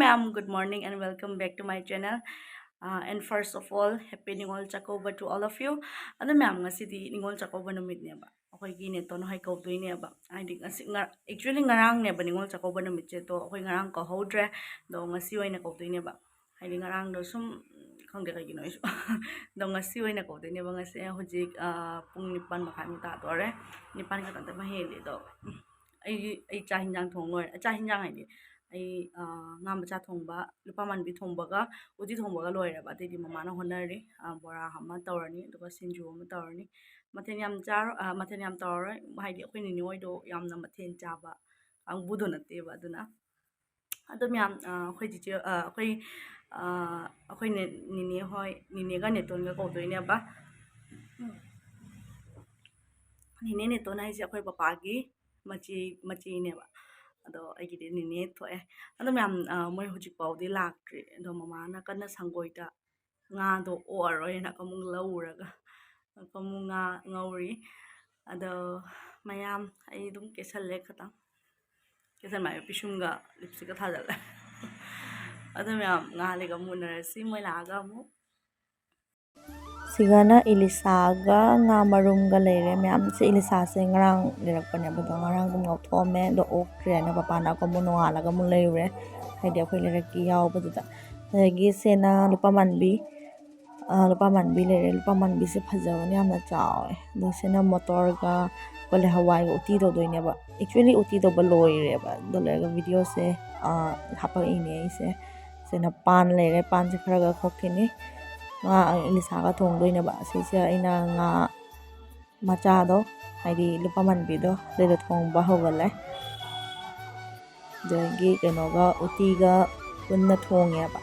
ma'am, good morning and welcome back to my channel. And first of all, happy Ningol Chakoba to all of you. Ano ma'am, nga si di Ningol Chakoba numit niya ba? Okay, gini to no hay kautoy niya ba? Ay di nga actually ngarang niya ba Ningol Chakoba numit siya to. Okay ngarang ko hodre do nga siway na kautoy niya ba? Ay di ngarang do sum không để cái gì nói đồng nga siway na kautoy niya ba nga siya hujik pung nipan makami tato re nipan ka tanta mahili do. Ay chahinjang thong ngor chahinjang ay di ay nga macha thongba lupa man bi thongbaga uji thongbaga loiraba adidi mamana honari bora hama tawrani aduga sinju ama tawrani mathen yam char mathen yam tawra haidi akhoi ni noi do yamna mathen chaba ang budo natte ba aduna adum yam akhoi ji akhoi ne nini hoi nini ga neton ga ko doine ba nini neton hai ji akhoi papa gi machi ne ba ado aigidi nini thoe ado myam moi hujik paudi lakri ado mama na kana sangoita nga do oroi na kamung lauraga kamung nga ngauri ado mayam ai dum kesalle khata kesal mai pisumga lipstick thajal ado myam nga le ga munarasi moi laga mu Sigana ilisaga nga marumga leire myam se ilisa se ngarang lirakpane bodo ngarang dum ngau thome do okre na papana ko muno ala ga mun leire haidi akhoi liraki yaw boduda gi sena lupa manbi leire lupa manbi se phajawani amna chawe do sena motor ga kole hawai uti do doine ba actually uti do ba loire ba do le ga video se hapa ine se sena pan leire pan se khara ga khokkini nga ilisa ga thong doine ba se ina nga macha do haidi lupa manbi do le thong ba hogale jogi keno ga uti ga punna thong ya ba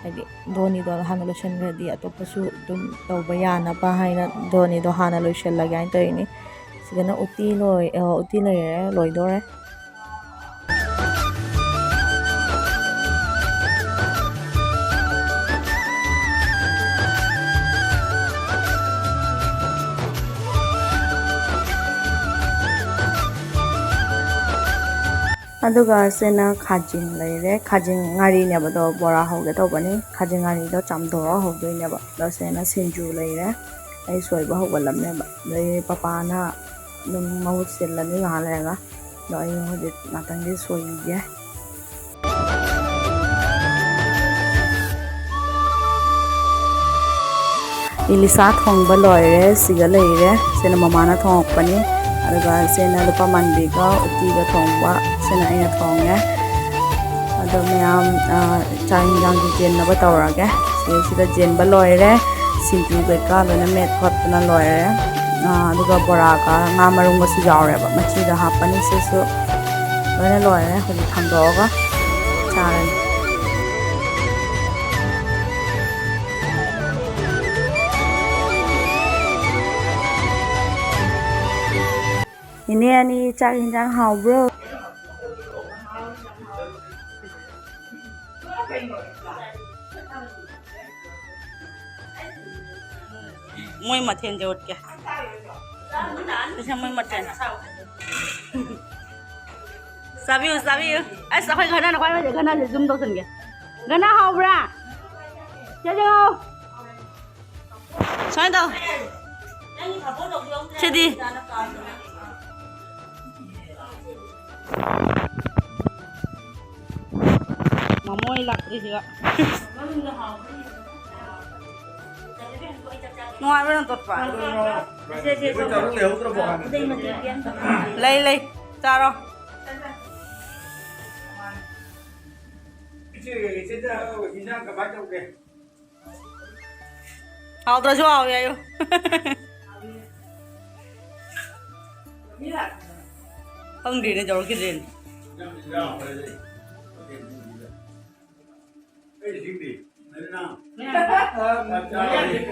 haidi doni do hana lotion ready atopasu dum tawba yana ba haina doni do hana lotion lagain toini sigana uti loi dore aduga sena khajing leire khajing ngari ne ba do bora hoge to bani khajing ngari do chamdora hogde ne ba do sena sinju leire ai soi ba hogalam ne ba le papa na num mau selani ngale ga do ai hoje natang di soi ye ilisa thongba loire siga leire sena mama na thong pani aduga sena lupa manbi ga uti ga thongba sena ina thonge ado myam chain jang gi jen na ba tawrage sida jen ba loire sinju be ka lona met khot na loire aduga bora ka nga marung ga su jawre ba machi da hapani se su lona loire holi thangdoga charan ini ani chak hinjang hau bro moi mathen de ut ke moi mathen sabiu ai sa khoi gana na khoi ma gana le zoom do sun ge gana hau bra che je hau sai đâu che đi mamoi lak đi sih ngoài bên tốt phải lấy cha rồi hào tao cho vậy không đi nên cho cái gì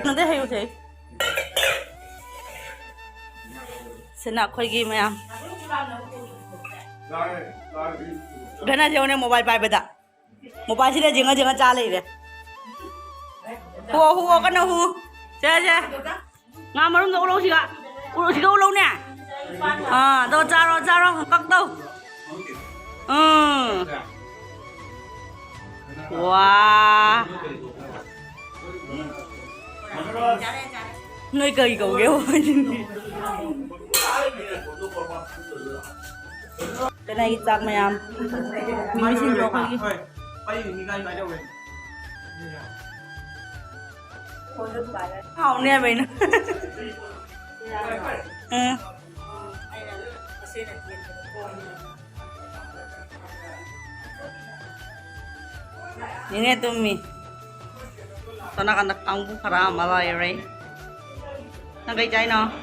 nanti hayu sih senak koi gi mayam gana jauh ne mobile pai beda mobile sih dia jenga cale deh huo kan hu ce ngamarum do ulo sih kak ulo nih do caro kak tau ว้าnơi cây cầu kéo cái này chắc mày ăn mình xin cho cái không nè vậy nữa ini tuh mi anak-anak kampung para malay right nang kay chay no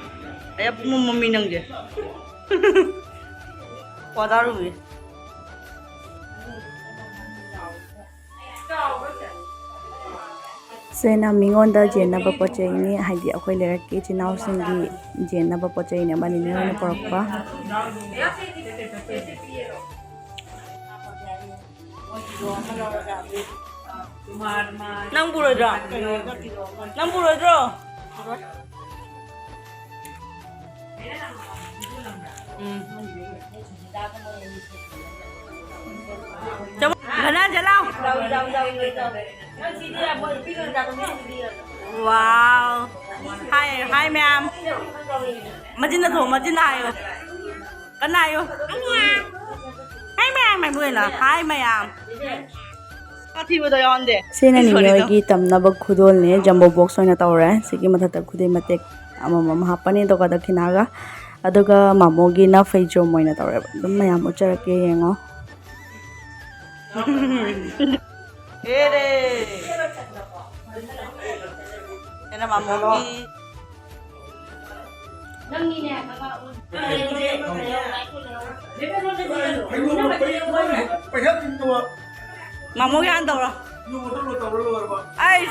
ay mo maminang je wadaru mi ꯁꯦꯅ ꯃꯤꯉꯣꯟꯗ ꯖꯦꯟꯅꯕ ꯄꯣꯠ ꯆꯩꯅꯤ ꯍꯥꯏꯗꯤ ꯑꯩꯈꯣꯏ ꯂꯩꯔꯛꯀꯤ ꯏꯆꯤꯜ ꯏꯅꯥꯎꯁꯤꯡꯒꯤ ꯖꯦꯟꯅꯕ ꯄꯣꯠ ꯆꯩꯅꯤ ꯑꯃꯅꯤꯅ ꯑꯣꯏꯅ ꯄꯨꯔꯛꯄ nang burodro nang burodro Gana jalaw. Wow. Hi ma'am. Majin na to, majin na ayo. Kana ayo. Hi ma'am, may buhay na. Hi ma'am. ꯁꯤꯅ ꯅꯤꯉꯣꯏꯒꯤ ꯇꯝꯅꯕ ꯈꯨꯗꯣꯜꯅꯦ ꯖꯝꯕꯣ ꯕꯣꯛꯁ ꯑꯣꯏꯅ ꯇꯧꯔꯦ ꯁꯤꯒꯤ ꯃꯊꯛꯇ ꯈꯨꯗꯩ ꯃꯇꯦꯛ ꯑꯃꯃꯝ ꯍꯥꯞꯄꯅꯤ ꯑꯗꯨꯒ ꯗꯈꯤꯅꯥꯒ ꯑꯗꯨꯒ ꯃꯥꯃꯣꯒꯤꯅ ꯐꯩꯖꯣꯝ ꯑꯣꯏꯅ ꯇꯧꯔꯦꯕ ꯑꯗꯨꯝ ꯃꯌꯥꯝ ꯎꯠꯆꯔꯛꯀꯦ ꯌꯦꯡꯉꯣ Ena mamogi mamogi an tawra ai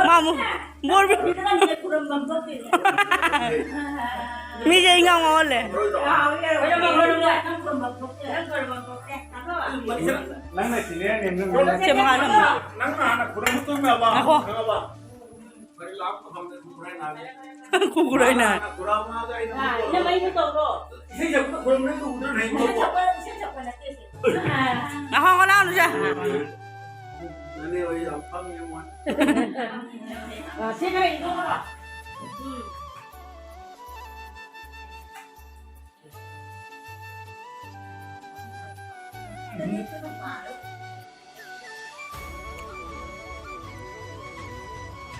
mamu bor bi mi je inga ngole kukurai na ako ko na ano siya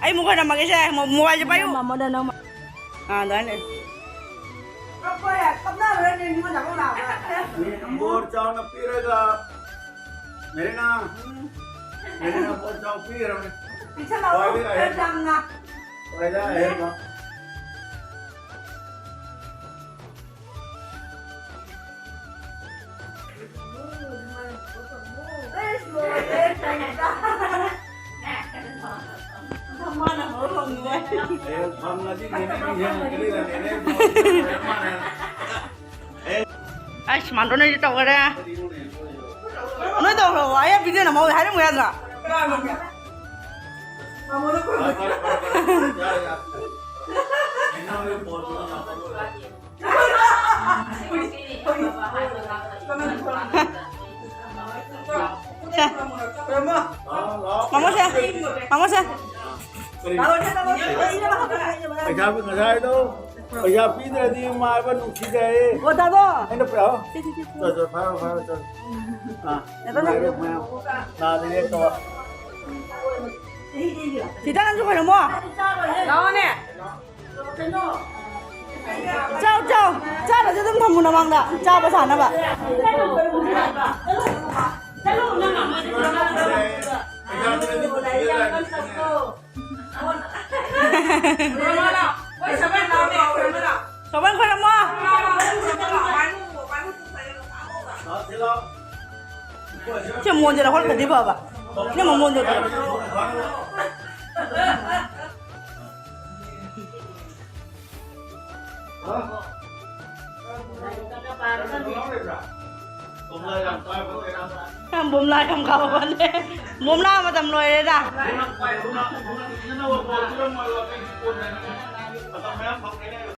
ay mukha na mag-isa mukha siya pa yun mamo na nang doon eh bore चाव न पीरेगा मेरे ना bore चाव P रहा हूँ पीछे लाओ ना वायदा है ना ai mà nó đi tàu ra nói tàu rồi ai bây giờ là mau hai đứa người ăn à Mama xe पैसा भी नजाए दो पैसा पी दे दी मार पर उठी जाए ô tao है ना प्रो चल फाड़ चल हां ना दे तो thì ta ăn cho phải là mua đó nè chào là cho tâm thầm một năm đã chào bà sản đó bà Sao bạn khơi làm mua? Chứ mua gì là khoan phải đi vào bà. Nhưng mà mua được rồi. Bùm lại không khâu vấn đề. Bùm nào mà tầm lùi đấy à? Patang mo yan, pang